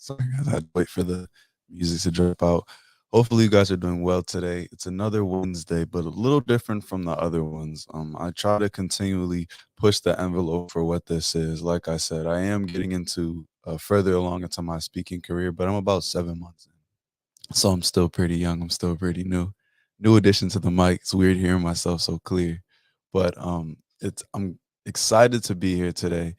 Sorry, guys, I had to wait for the music to drop out. Hopefully, you guys are doing well today. It's another Wednesday, but a little different from the other ones. I try to continually push the envelope for what this is. Like I said, I am getting into further along into my speaking career, but I'm about 7 months in. So I'm still pretty young. I'm still pretty new. New addition to the mic. It's weird hearing myself so clear, but I'm excited to be here today.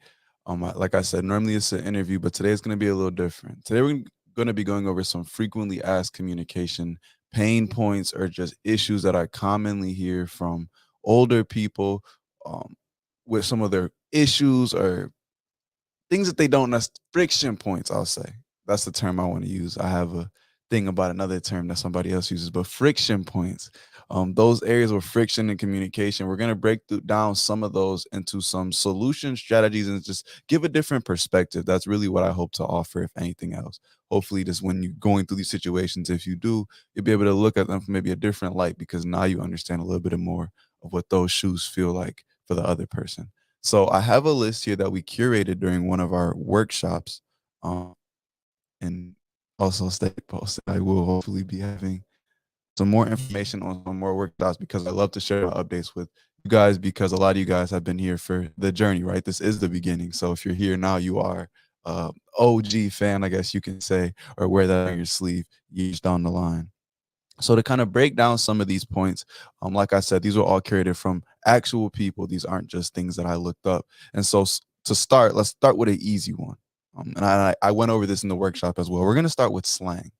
Like I said, normally it's an interview, but today is going to be a little different. Today we're going to be going over some frequently asked communication pain points or just issues that I commonly hear from older people um, with some of their issues or things that they don't friction points, I'll say. That's the term I want to use. I have a thing about another term that somebody else uses, but friction points. Those areas of friction in communication, we're going to down some of those into some solution strategies and just give a different perspective. That's really what I hope to offer, if anything else. Hopefully, just when you're going through these situations, if you do, you'll be able to look at them from maybe a different light because now you understand a little bit more of what those shoes feel like for the other person. So I have a list here that we curated during one of our workshops, and also stay posted. I will hopefully be having some more information on some more workshops because I love to share updates with you guys because a lot of you guys have been here for the journey, right? This is the beginning. So if you're here now, you are OG fan, I guess you can say, or wear that on your sleeve years down the line. So to kind of break down some of these points, like I said, these were all curated from actual people. These aren't just things that I looked up. And so to start, let's start with an easy one. And I went over this in the workshop as well. We're going to start with slang,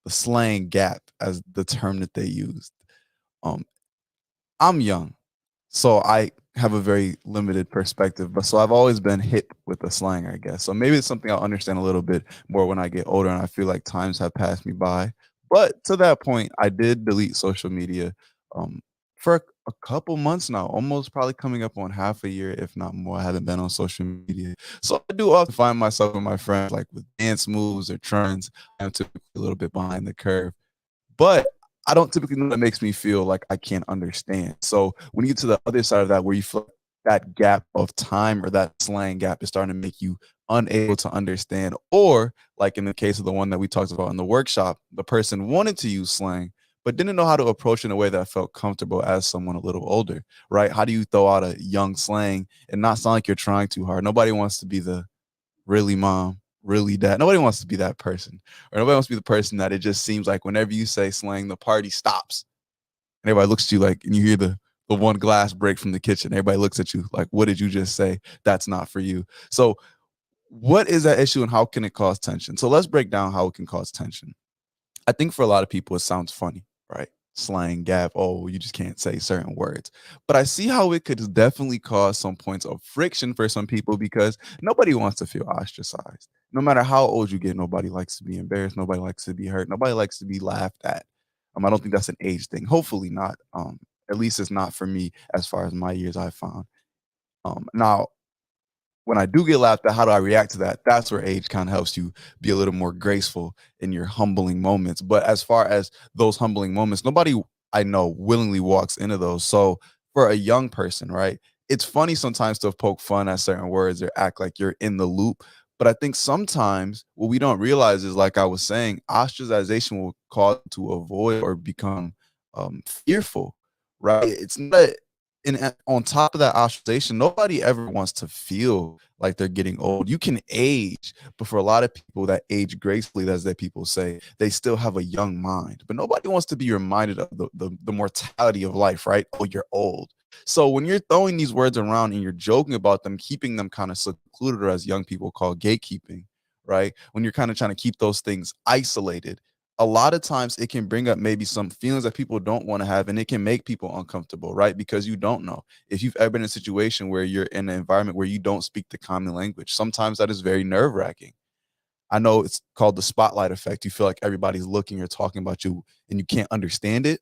the slang gap as the term that they used. Um, I'm young, so I have a very limited perspective, but so I've always been hit with the slang, I guess. So maybe it's something I'll understand a little bit more when I get older and I feel like times have passed me by. But to that point, I did delete social media um, for a couple months now, almost probably coming up on half a year, if not more. I haven't been on social media. So I do often find myself and my friends like with dance moves or trends. I'm typically a little bit behind the curve. But I don't typically know that makes me feel like I can't understand. So when you get to the other side of that, where you feel like that gap of time or that slang gap is starting to make you unable to understand, or like in the case of the one that we talked about in the workshop, the person wanted to use slang but didn't know how to approach it in a way that felt comfortable as someone a little older, right? How do you throw out a young slang and not sound like you're trying too hard? Nobody wants to be the really mom, really dad. Nobody wants to be that person. Or nobody wants to be the person that it just seems like whenever you say slang, the party stops. And everybody looks at you like, and you hear the one glass break from the kitchen. Everybody looks at you like, what did you just say? That's not for you. So what is that issue and how can it cause tension? So let's break down how it can cause tension. I think for a lot of people, it sounds funny, right? Slang, gap, oh, you just can't say certain words. But I see how it could definitely cause some points of friction for some people because nobody wants to feel ostracized. No matter how old you get, nobody likes to be embarrassed. Nobody likes to be hurt. Nobody likes to be laughed at. I don't think that's an age thing. Hopefully not. At least it's not for me as far as my years I've found. Now, when I do get laughed at, how do I react to that? That's where age kind of helps you be a little more graceful in your humbling moments. But as far as those humbling moments, nobody I know willingly walks into those. So for a young person, right, it's funny sometimes to poke fun at certain words or act like you're in the loop. But I think sometimes what we don't realize is, like I was saying, ostracization will cause to avoid or become fearful, right? It's not and on top of that ostracization, nobody ever wants to feel like they're getting old. You can age, but for a lot of people that age gracefully, as that people say, they still have a young mind. But nobody wants to be reminded of the mortality of life, right? Oh, you're old. So when you're throwing these words around and you're joking about them, keeping them kind of secluded, or as young people call gatekeeping, right? When you're kind of trying to keep those things isolated, a lot of times it can bring up maybe some feelings that people don't want to have, and it can make people uncomfortable, right? Because you don't know. If you've ever been in a situation where you're in an environment where you don't speak the common language, sometimes that is very nerve-wracking. I know it's called the spotlight effect. You feel like everybody's looking or talking about you and you can't understand it.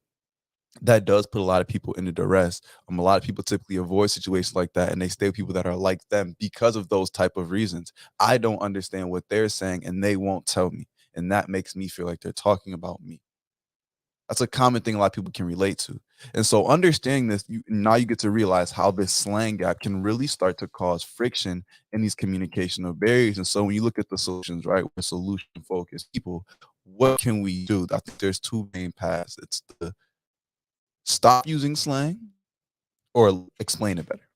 That does put a lot of people into duress. A lot of people typically avoid situations like that and they stay with people that are like them because of those type of reasons. I don't understand what they're saying and they won't tell me, and that makes me feel like they're talking about me. That's a common thing a lot of people can relate to. And so understanding this, now you get to realize how this slang gap can really start to cause friction in these communicational barriers. And so when you look at the solutions, right, we're solution focused people, what can we do? I think there's two main paths. It's the stop using slang or explain it better.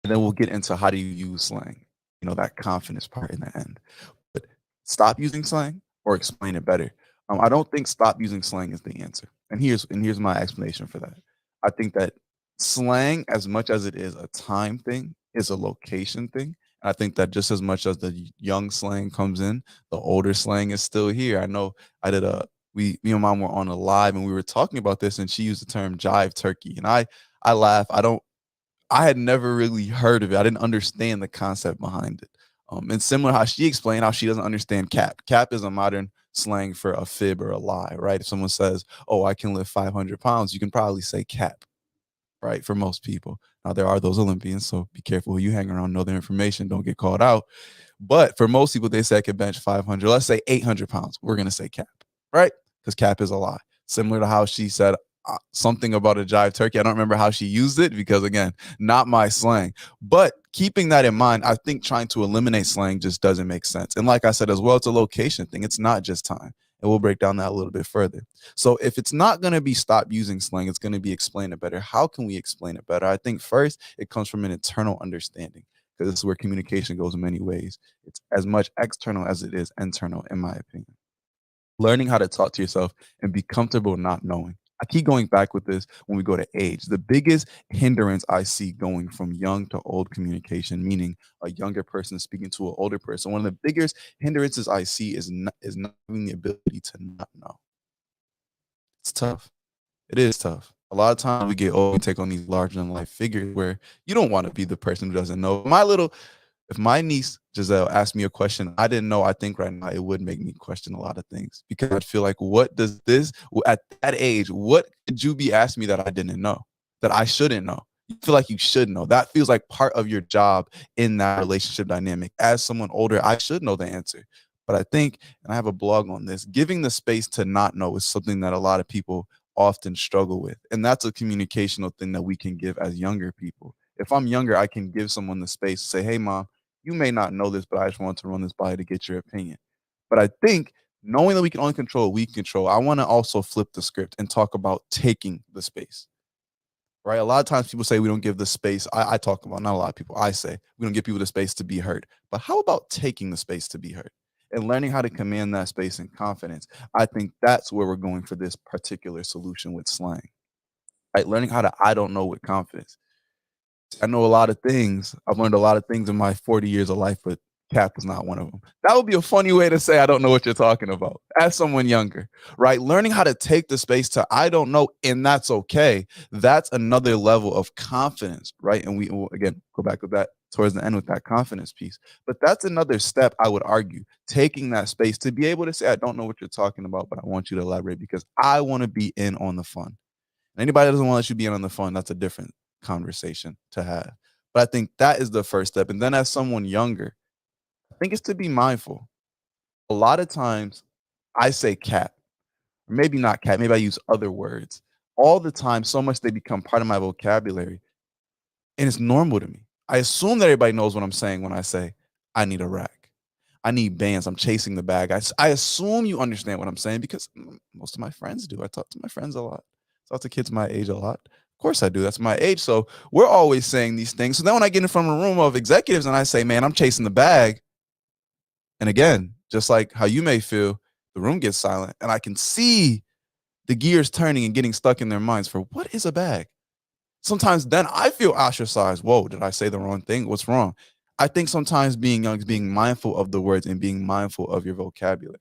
And then we'll get into how do you use slang, that confidence part in the end. But stop using slang or explain it better. I don't think stop using slang is the answer. And here's my explanation for that. I think that slang, as much as it is a time thing, is a location thing. And I think that just as much as the young slang comes in, the older slang is still here. I know I did a me and mom were on a live and we were talking about this and she used the term jive turkey. And I laugh. I had never really heard of it. I didn't understand the concept behind it. And similar how she explained how she doesn't understand cap. Cap is a modern slang for a fib or a lie, right? If someone says, "Oh, I can lift 500 pounds," you can probably say cap, right? For most people. Now there are those Olympians, so be careful who you hang around. Know their information. Don't get called out. But for most people, they say I can bench 500. Let's say 800 pounds. We're gonna say cap, right? Because cap is a lie. Similar to how she said something about a jive turkey. I don't remember how she used it because, again, not my slang. But keeping that in mind, I think trying to eliminate slang just doesn't make sense. And like I said as well, it's a location thing. It's not just time. And we'll break down that a little bit further. So if it's not going to be stop using slang, it's going to be explain it better. How can we explain it better? I think first it comes from an internal understanding because this is where communication goes in many ways. It's as much external as it is internal, in my opinion. Learning how to talk to yourself and be comfortable not knowing. I keep going back with this when we go to age. The biggest hindrance I see going from young to old communication, meaning a younger person speaking to an older person, one of the biggest hindrances I see is not having the ability to not know. It's tough. It is tough. A lot of times we get old and take on these larger than life figures where you don't want to be the person who doesn't know. If my niece Giselle asked me a question I didn't know, I think right now it would make me question a lot of things because I'd feel like, what does this at that age? What could you be asking me that I didn't know, that I shouldn't know? You feel like you should know. That feels like part of your job in that relationship dynamic. As someone older, I should know the answer. But I think, and I have a blog on this, giving the space to not know is something that a lot of people often struggle with. And that's a communicational thing that we can give as younger people. If I'm younger, I can give someone the space to say, hey, mom, you may not know this, but I just want to run this by you to get your opinion. But I think knowing that we can only control what we control, I want to also flip the script and talk about taking the space. Right. A lot of times people say we don't give the space. I talk about, not a lot of people. I say we don't give people the space to be heard. But how about taking the space to be heard and learning how to command that space in confidence? I think that's where we're going for this particular solution with slang. Right. Learning how to I don't know with confidence. I know a lot of things. I've learned a lot of things in my 40 years of life, but cap is not one of them. That would be a funny way to say I don't know what you're talking about as someone younger, right? Learning how to take the space to I don't know, and that's okay. That's another level of confidence, right? And we will again go back with that towards the end with that confidence piece. But that's another step, I would argue, taking that space to be able to say, I don't know what you're talking about, but I want you to elaborate because I want to be in on the fun. Anybody that doesn't want to let you be in on the fun, that's a different conversation to have. But I think that is the first step. And then as someone younger, I think it's to be mindful. A lot of times I say cat, or maybe not cat, maybe I use other words all the time, so much they become part of my vocabulary. And it's normal to me. I assume that everybody knows what I'm saying when I say I need a rack. I need bands. I'm chasing the bag. I assume you understand what I'm saying because most of my friends do. I talk to my friends a lot. Talk to kids my age a lot. Of course I do. That's my age. So we're always saying these things. So then when I get in front of a room of executives and I say, man, I'm chasing the bag. And again, just like how you may feel, the room gets silent and I can see the gears turning and getting stuck in their minds for what is a bag? Sometimes then I feel ostracized. Whoa, did I say the wrong thing? What's wrong? I think sometimes being young is being mindful of the words and being mindful of your vocabulary.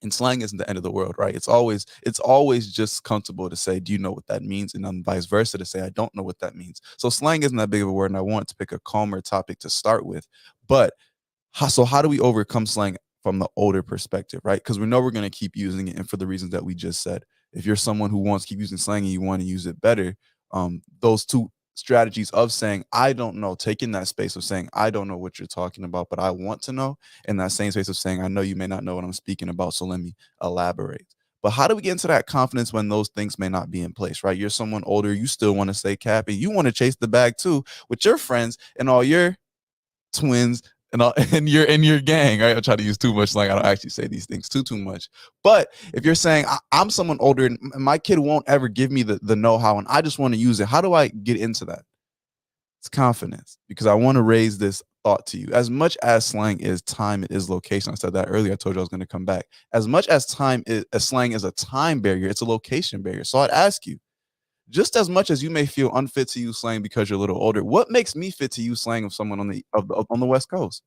And slang isn't the end of the world, right? It's always just comfortable to say, do you know what that means? And then vice versa to say, I don't know what that means. So slang isn't that big of a word, and I want to pick a calmer topic to start with. But how do we overcome slang from the older perspective, right? Because we know we're going to keep using it, and for the reasons that we just said. If you're someone who wants to keep using slang and you want to use it better, those two strategies of saying I don't know, taking that space of saying I don't know what you're talking about, but I want to know, and that same space of saying I know you may not know what I'm speaking about, so let me elaborate. But how do we get into that confidence when those things may not be in place, right? You're someone older, you still want to stay cappy, you want to chase the bag too with your friends and all your twins and all and your gang, right? I try to use too much slang. I don't actually say these things too much. But if you're saying I'm someone older and my kid won't ever give me the know-how and I just want to use it, how do I get into that? It's confidence, because I want to raise this thought to you. As much as slang is time, it is location. I said that earlier. I told you I was going to come back. As much as slang is a time barrier, it's a location barrier. So I'd ask you, just as much as you may feel unfit to use slang because you're a little older, what makes me fit to use slang of someone on the West Coast?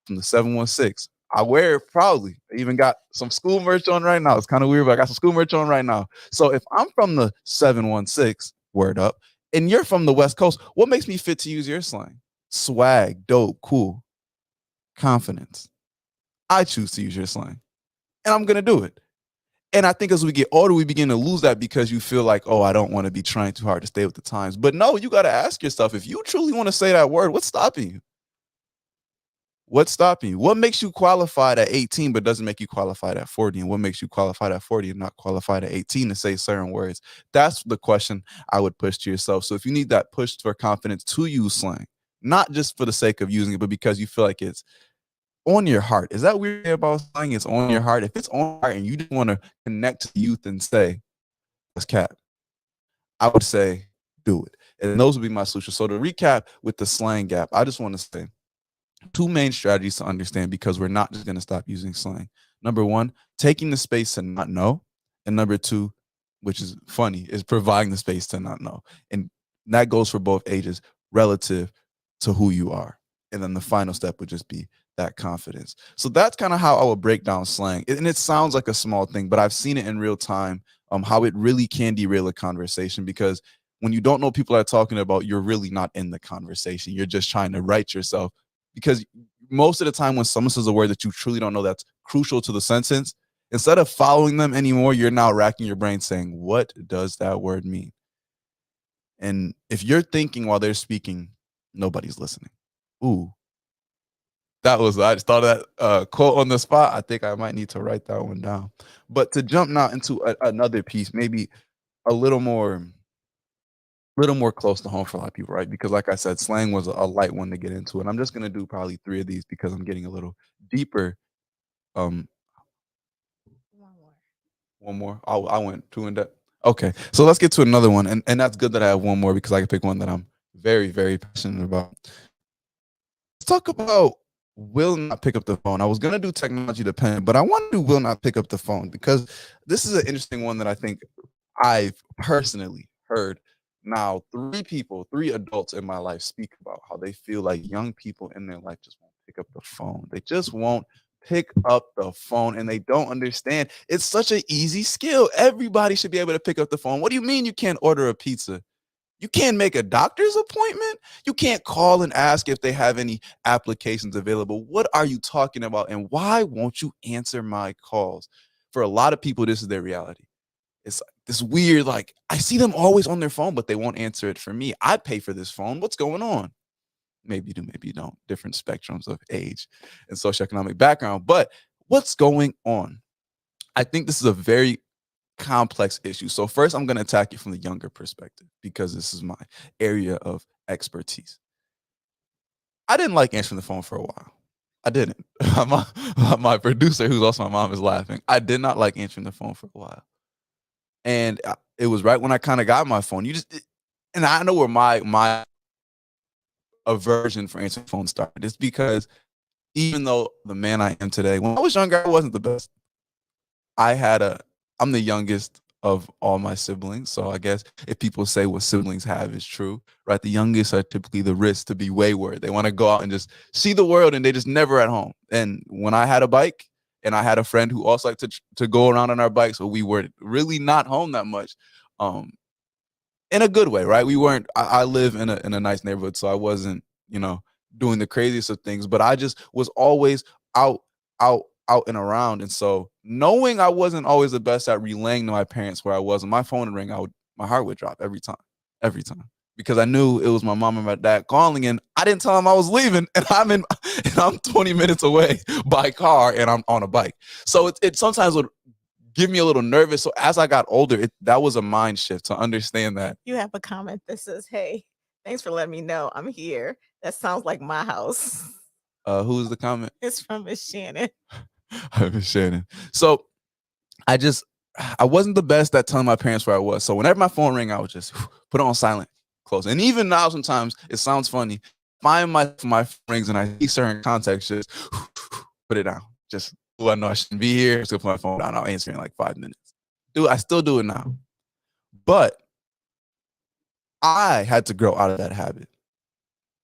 From the 716. I wear it proudly. I even got some school merch on right now. It's kind of weird, but I got some school merch on right now. So if I'm from the 716, word up, and you're from the West Coast, what makes me fit to use your slang? Swag, dope, cool, confidence. I choose to use your slang, and I'm gonna do it. And I think as we get older, we begin to lose that because you feel like, oh, I don't want to be trying too hard to stay with the times. But no, you got to ask yourself, if you truly want to say that word, what's stopping you? What's stopping you? What makes you qualified at 18 but doesn't make you qualified at 40? And what makes you qualified at 40 and not qualified at 18 to say certain words? That's the question I would push to yourself. So if you need that push for confidence to use slang, not just for the sake of using it, but because you feel like it's on your heart. Is that weird about slang? It's on your heart. If it's on your heart and you just want to connect to youth and say, let's cap, I would say do it. And those would be my solutions. So to recap with the slang gap, I just want to say two main strategies to understand, because we're not just going to stop using slang. Number one, taking the space to not know. And number two, which is funny, is providing the space to not know. And that goes for both ages relative to who you are. And then the final step would just be that confidence. So that's kind of how I would break down slang. And it sounds like a small thing, but I've seen it in real time, how it really can derail a conversation, because when you don't know people are talking about, you're really not in the conversation. You're just trying to write yourself, because most of the time when someone says a word that you truly don't know that's crucial to the sentence, instead of following them anymore, you're now racking your brain saying, what does that word mean? And if you're thinking while they're speaking, nobody's listening. Ooh, I just thought of that quote on the spot. I think I might need to write that one down. But to jump now into another piece, maybe a little more close to home for a lot of people, right? Because like I said, slang was a light one to get into, and I'm just gonna do probably three of these because I'm getting a little deeper. Um, one more. I went two in depth. Okay, so let's get to another one, and that's good that I have one more because I can pick one that I'm very very passionate about. Let's talk about will not pick up the phone. I was gonna do technology dependent, but I want to do will not pick up the phone because this is an interesting one that I think I've personally heard now three adults in my life speak about how they feel like young people in their life just won't pick up the phone. They just won't pick up the phone, and they don't understand it's such an easy skill. Everybody should be able to pick up the phone. What do you mean you can't order a pizza? You can't make a doctor's appointment? You can't call and ask if they have any applications available. What are you talking about? And why won't you answer my calls? For a lot of people, this is their reality. It's this weird, like, I see them always on their phone, but they won't answer it for me. I pay for this phone. What's going on? Maybe you do, maybe you don't. Different spectrums of age and socioeconomic background. But what's going on? I think this is a very complex issue. So first, I'm going to attack you from the younger perspective because this is my area of expertise. I didn't like answering the phone for a while. I didn't. My producer, who's also my mom, is laughing. I did not like answering the phone for a while. And it was right when I kind of got my phone. And I know where my aversion for answering phone started. It's because even though the man I am today, when I was younger, I wasn't the best. I'm the youngest of all my siblings. So I guess if people say what siblings have is true, right? The youngest are typically the risk to be wayward. They want to go out and just see the world, and they just never at home. And when I had a bike and I had a friend who also liked to go around on our bikes, so we were really not home that much. In a good way, right? We weren't, I live in a nice neighborhood, so I wasn't, doing the craziest of things, but I just was always out, out and around. And so knowing I wasn't always the best at relaying to my parents where I was, and my phone would ring, my heart would drop every time. Because I knew it was my mom and my dad calling, and I didn't tell them I was leaving, and I'm 20 minutes away by car, and I'm on a bike. So it sometimes would give me a little nervous. So as I got older, that was a mind shift to understand that. You have a comment that says, "Hey, thanks for letting me know I'm here. That sounds like my house." Who's the comment? It's from Miss Shannon. Miss Shannon. So I wasn't the best at telling my parents where I was. So whenever my phone rang, I would just put it on silent, close. And even now, sometimes it sounds funny. Find my phone rings and I see certain contacts, just put it down. Just, I know I shouldn't be here. So put my phone down. I'll answer in like 5 minutes. I still do it now. But I had to grow out of that habit.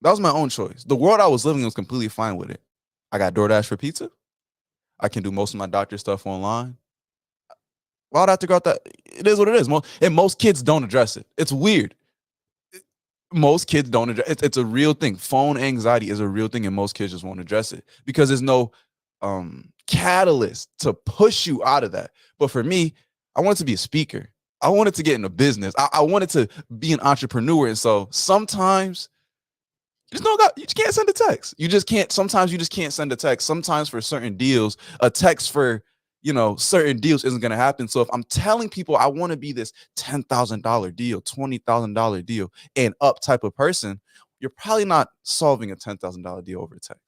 That was my own choice. The world I was living in was completely fine with it. I got DoorDash for pizza. I can do most of my doctor stuff online. Why would I have to go out that? It is what it is. Most kids don't address it. It's weird. Most kids don't address it. It's a real thing. Phone anxiety is a real thing, and most kids just won't address it because there's no catalyst to push you out of that. But for me, I wanted to be a speaker. I wanted to get into business. I wanted to be an entrepreneur. And so sometimes you just can't send a text. You just can't. Sometimes you just can't send a text. Sometimes for certain deals, a text for certain deals isn't going to happen. So if I'm telling people I want to be this $10,000 deal, $20,000 deal and up type of person, you're probably not solving a $10,000 deal over text,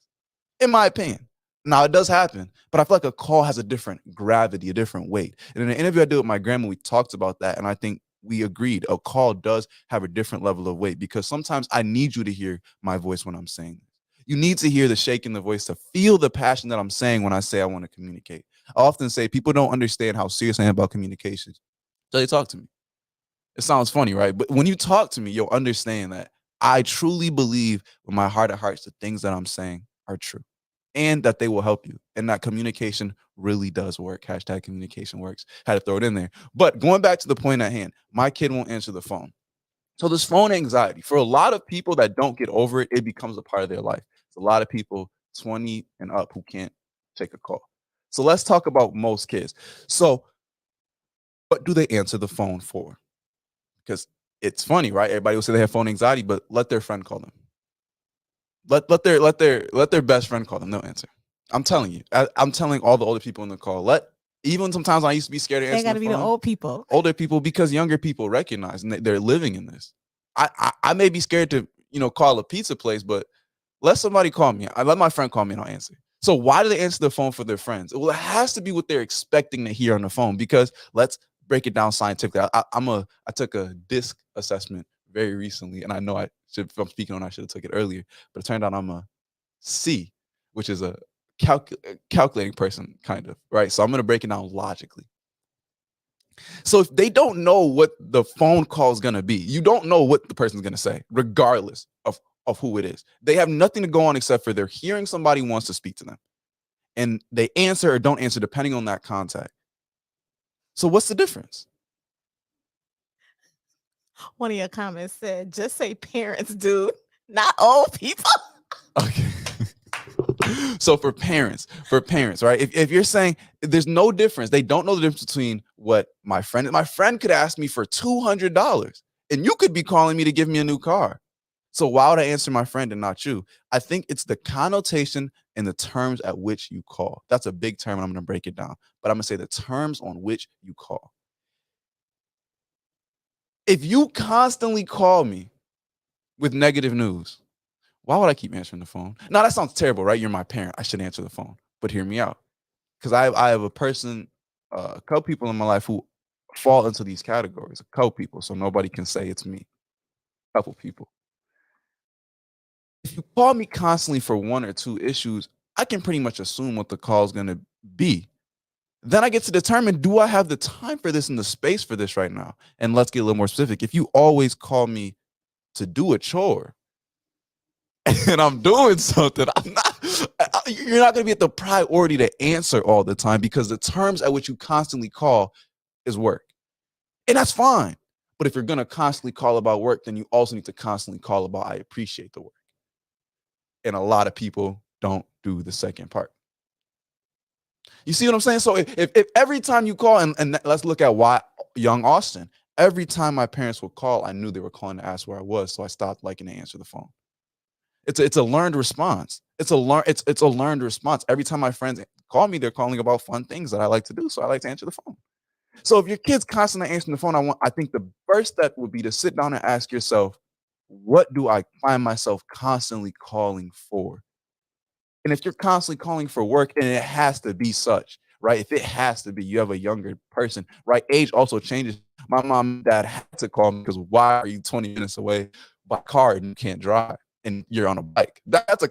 in my opinion. Now, it does happen, but I feel like a call has a different gravity, a different weight. And in an interview I did with my grandma, we talked about that. And I think we agreed a call does have a different level of weight because sometimes I need you to hear my voice when I'm saying this. You need to hear the shake in the voice to feel the passion that I'm saying when I say I want to communicate. I often say people don't understand how serious I am about communication until they talk to me. It sounds funny, right? But when you talk to me, you'll understand that I truly believe with my heart of hearts the things that I'm saying are true and that they will help you and that communication really does work. Hashtag communication works. Had to throw it in there. But going back to the point at hand, my kid won't answer the phone. So this phone anxiety, for a lot of people that don't get over it, it becomes a part of their life. It's a lot of people 20 and up who can't take a call. So let's talk about most kids. So what do they answer the phone for? Because it's funny, right? Everybody will say they have phone anxiety, but let their friend call them. Let their best friend call them. No answer. I'm telling you. I'm telling all the older people in the call. Even sometimes I used to be scared to answer. They got to be the old people. Older people, because younger people recognize and they're living in this. I may be scared to call a pizza place, but let somebody call me. I let my friend call me and I'll answer. So why do they answer the phone for their friends? Well, it has to be what they're expecting to hear on the phone, because let's break it down scientifically. I took a DISC assessment very recently, and I know if I'm speaking on, I should have took it earlier, but it turned out I'm a C, which is a calculating person, kind of, right? So I'm going to break it down logically. So if they don't know what the phone call is going to be, you don't know what the person's going to say, regardless of who it is. They have nothing to go on except for they're hearing somebody wants to speak to them. And they answer or don't answer depending on that contact. So what's the difference? One of your comments said, just say parents, dude, not old people. Okay. So for parents, right? If you're saying there's no difference, they don't know the difference between what my friend could ask me for $200 and you could be calling me to give me a new car. So why would I answer my friend and not you? I think it's the connotation and the terms at which you call. That's a big term, and I'm going to break it down. But I'm going to say the terms on which you call. If you constantly call me with negative news, why would I keep answering the phone? Now, that sounds terrible, right? You're my parent. I should answer the phone. But hear me out. Because I have a couple people in my life who fall into these categories. A couple people, so nobody can say it's me. A couple people. If you call me constantly for one or two issues, I can pretty much assume what the call is going to be. Then I get to determine, do I have the time for this and the space for this right now? And let's get a little more specific. If you always call me to do a chore and I'm doing something, you're not going to be at the priority to answer all the time, because the terms at which you constantly call is work. And that's fine. But if you're going to constantly call about work, then you also need to constantly call about, I appreciate the work. And a lot of people don't do the second part. You see what I'm saying? So if every time you call, and let's look at why young Austin, every time my parents would call, I knew they were calling to ask where I was. So I stopped liking to answer the phone. It's a learned response. It's a learned response. Every time my friends call me, they're calling about fun things that I like to do. So I like to answer the phone. So if your kid's constantly answering the phone, I think the first step would be to sit down and ask yourself, what do I find myself constantly calling for? And if you're constantly calling for work, and it has to be such, right? If it has to be, you have a younger person, right? Age also changes. My mom and dad had to call me because why are you 20 minutes away by car and you can't drive and you're on a bike? That's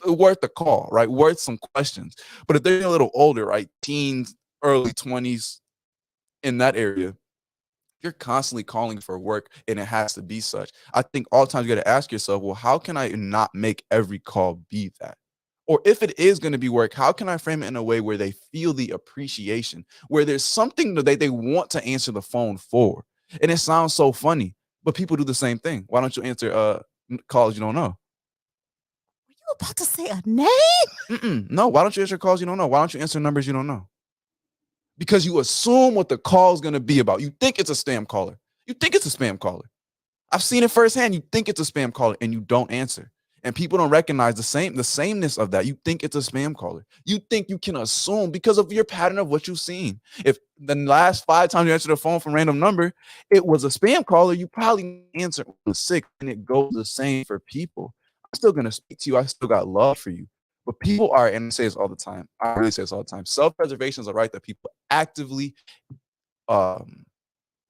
worth the call, right? Worth some questions. But if they're a little older, right? Teens, early 20s in that area, you're constantly calling for work and it has to be such. I think all the times you got to ask yourself, well, how can I not make every call be that? Or if it is going to be work, how can I frame it in a way where they feel the appreciation, where there's something that they want to answer the phone for? And it sounds so funny, but people do the same thing. Why don't you answer calls you don't know? Were you about to say a name? No, why don't you answer calls you don't know? Why don't you answer numbers you don't know? Because you assume what the call is going to be about. You think it's a spam caller. You think it's a spam caller. I've seen it firsthand. You think it's a spam caller and you don't answer. And people don't recognize the sameness of that. You think it's a spam caller. You think you can assume because of your pattern of what you've seen. If the last 5 times you answered the phone from a random number, it was a spam caller, you probably answered was sick. And it goes the same for people. I'm still gonna speak to you. I still got love for you. But people are, and I say this all the time. I really say this all the time. Self-preservation is a right that people actively um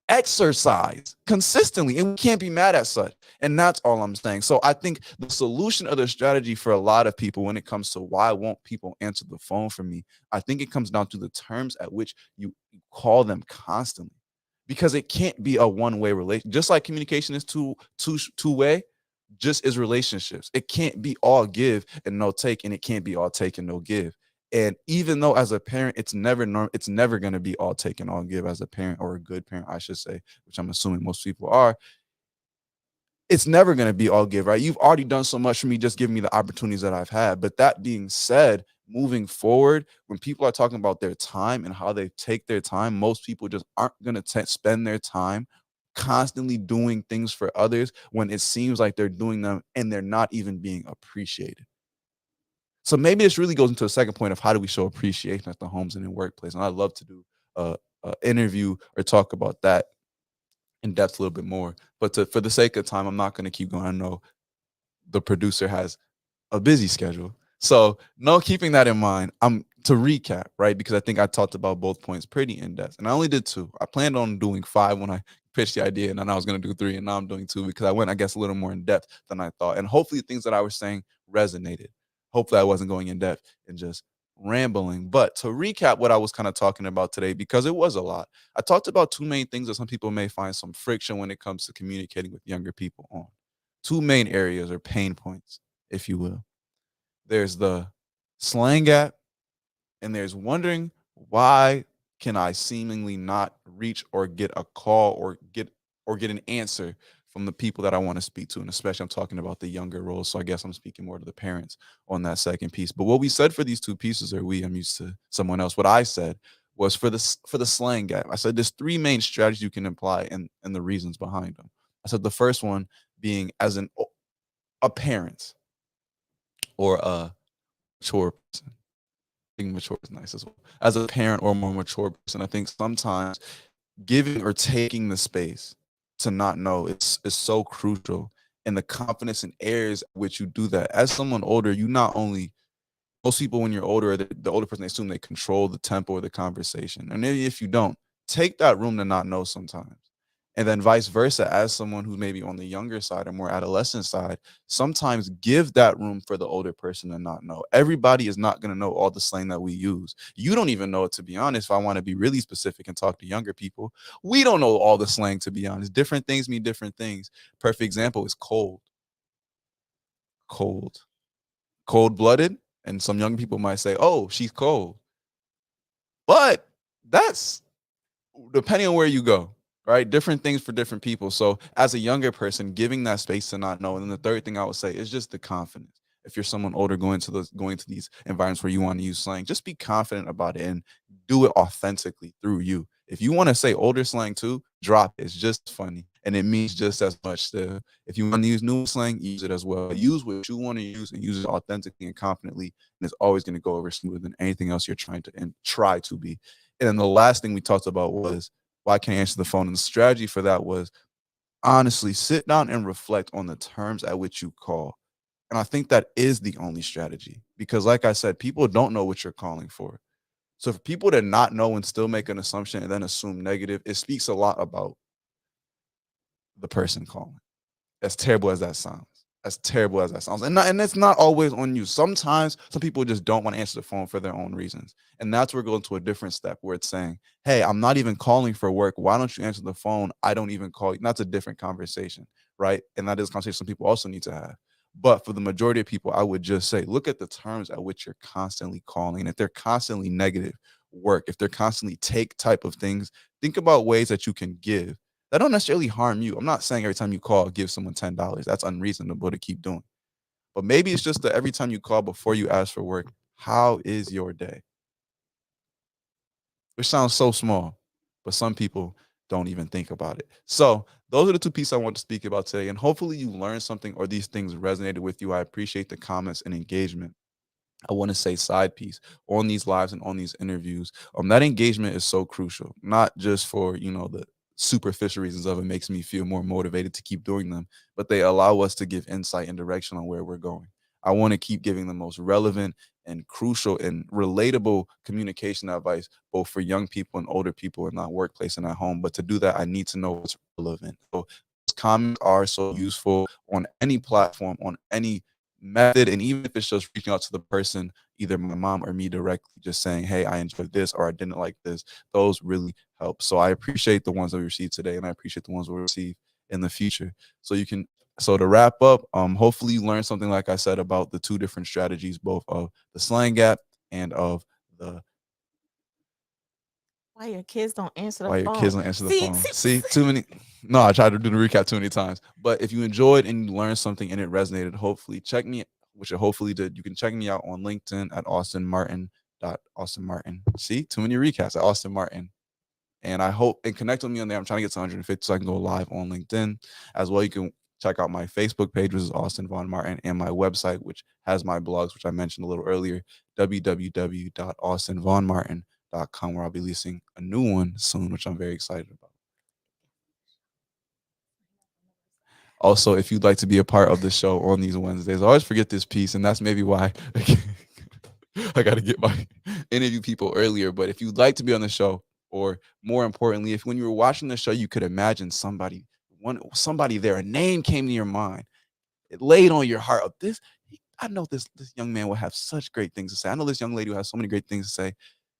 exercise consistently, and we can't be mad at such. And that's all I'm saying. So I think the solution of the strategy for a lot of people when it comes to why won't people answer the phone for me, I think it comes down to the terms at which you call them constantly, because it can't be a one-way relation. Just like communication is two-way, just as relationships, it can't be all give and no take, and it can't be all take and no give. And even though as a parent, it's never going to be all take and all give as a parent, or a good parent, I should say, which I'm assuming most people are. It's never going to be all give, right? You've already done so much for me, just giving me the opportunities that I've had. But that being said, moving forward, when people are talking about their time and how they take their time, most people just aren't going to spend their time constantly doing things for others when it seems like they're doing them and they're not even being appreciated. So maybe this really goes into a second point of how do we show appreciation at the homes and in workplace. And I'd love to do a interview or talk about that in depth a little bit more. But for the sake of time, I'm not going to keep going. I know the producer has a busy schedule. So no, keeping that in mind, I'm to recap, right? Because I think I talked about both points pretty in depth. And I only did 2. I planned on doing 5 when I pitched the idea, and then I was going to do 3, and now I'm doing 2 because I went, I guess, a little more in depth than I thought. And hopefully things that I was saying resonated. Hopefully I wasn't going in depth and just rambling. But to recap what I was kind of talking about today, because it was a lot, I talked about 2 main things that some people may find some friction when it comes to communicating with younger people on. 2 main areas or pain points, if you will. There's the slang gap, and there's wondering why can I seemingly not reach or get a call or get an answer from the people that I want to speak to. And especially I'm talking about the younger roles. So I guess I'm speaking more to the parents on that second piece. But what we said for these 2 pieces, I'm used to someone else. What I said was for the slang gap. I said there's 3 main strategies you can apply and the reasons behind them. I said the first one being as a parent or a mature person. Being mature is nice as well. As a parent or a more mature person, I think sometimes giving or taking the space to not know is so crucial. And the confidence and airs which you do that. As someone older, you not only, most people when you're older, the older person, they assume they control the tempo of the conversation. And maybe if you don't, take that room to not know sometimes. And then vice versa, as someone who's maybe on the younger side or more adolescent side, sometimes give that room for the older person to not know. Everybody is not going to know all the slang that we use. You don't even know it, to be honest. If I want to be really specific and talk to younger people, we don't know all the slang, to be honest. Different things mean different things. Perfect example is cold. Cold. Cold-blooded. And some young people might say, oh, she's cold. But that's depending on where you go, right? Different things for different people. So as a younger person, giving that space to not know. And then the third thing I would say is just the confidence. If you're someone older going to these environments where you want to use slang, just be confident about it and do it authentically through you. If you want to say older slang too, drop it. It's just funny and it means just as much still. If you want to use new slang, use it as well. Use what you want to use and use it authentically and confidently, and it's always going to go over smoother than anything else you're trying to be. And then the last thing we talked about was why can't I answer the phone? And the strategy for that was honestly sit down and reflect on the terms at which you call. And I think that is the only strategy because, like I said, people don't know what you're calling for. So for people to not know and still make an assumption and then assume negative, it speaks a lot about the person calling. As terrible as that sounds. As terrible as that sounds. And it's not always on you. Sometimes some people just don't want to answer the phone for their own reasons. And that's where we're going to a different step where it's saying, hey, I'm not even calling for work. Why don't you answer the phone? I don't even call you. And that's a different conversation, right? And that is a conversation some people also need to have. But for the majority of people, I would just say, look at the terms at which you're constantly calling. And if they're constantly negative, work, if they're constantly take type of things, think about ways that you can give that don't necessarily harm you. I'm not saying every time you call, give someone $10. That's unreasonable to keep doing. But maybe it's just that every time you call before you ask for work, how is your day? Which sounds so small, but some people don't even think about it. So those are the two pieces I want to speak about today. And hopefully you learned something or these things resonated with you. I appreciate the comments and engagement. I want to say side piece on these lives and on these interviews. That engagement is so crucial, not just for, the superficial reasons of it makes me feel more motivated to keep doing them, but they allow us to give insight and direction on where we're going. I want to keep giving the most relevant and crucial and relatable communication advice, both for young people and older people in our workplace and at home. But to do that, I need to know what's relevant. So comments are so useful on any platform, on any method. And even if it's just reaching out to the person, either my mom or me directly, just saying, hey, I enjoyed this or I didn't like this, those really help. So I appreciate the ones that we received today, and I appreciate the ones we'll receive in the future. So to wrap up, hopefully you learned something, like I said, about the two different strategies, both of the slang gap and of the Why your kids don't answer the why your phone? kids don't answer the phone. See, too many. No, I tried to do the recap too many times. But if you enjoyed and you learned something and it resonated, hopefully check me, which it hopefully did. You can check me out on LinkedIn at Austin Martin. See, too many recaps at Austin Martin. And I hope and connect with me on there. I'm trying to get to 150 so I can go live on LinkedIn as well. You can check out my Facebook page, which is Austin Von Martin, and my website, which has my blogs, which I mentioned a little earlier, www.austinvonmartin.com, where I'll be releasing a new one soon, which I'm very excited about. Also, if you'd like to be a part of the show on these Wednesdays, I always forget this piece, and that's maybe why I got to get my interview people earlier. But if you'd like to be on the show, or more importantly, if when you were watching the show, you could imagine somebody there, a name came to your mind, it laid on your heart of this. I know this young man will have such great things to say. I know this young lady will have so many great things to say.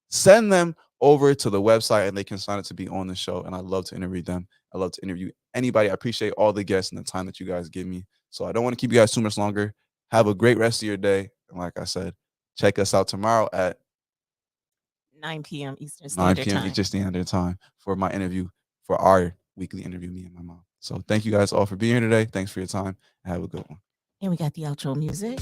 Send them over to the website and they can sign up to be on the show. And I love to interview them. I love to interview anybody. I appreciate all the guests and the time that you guys give me. So I don't want to keep you guys too much longer. Have a great rest of your day. And like I said, check us out tomorrow at 9 p.m. Eastern 9 Standard p.m. Time. Eastern Standard Time for my interview, for our weekly interview, me and my mom. So thank you guys all for being here today. Thanks for your time. Have a good one. And we got the outro music.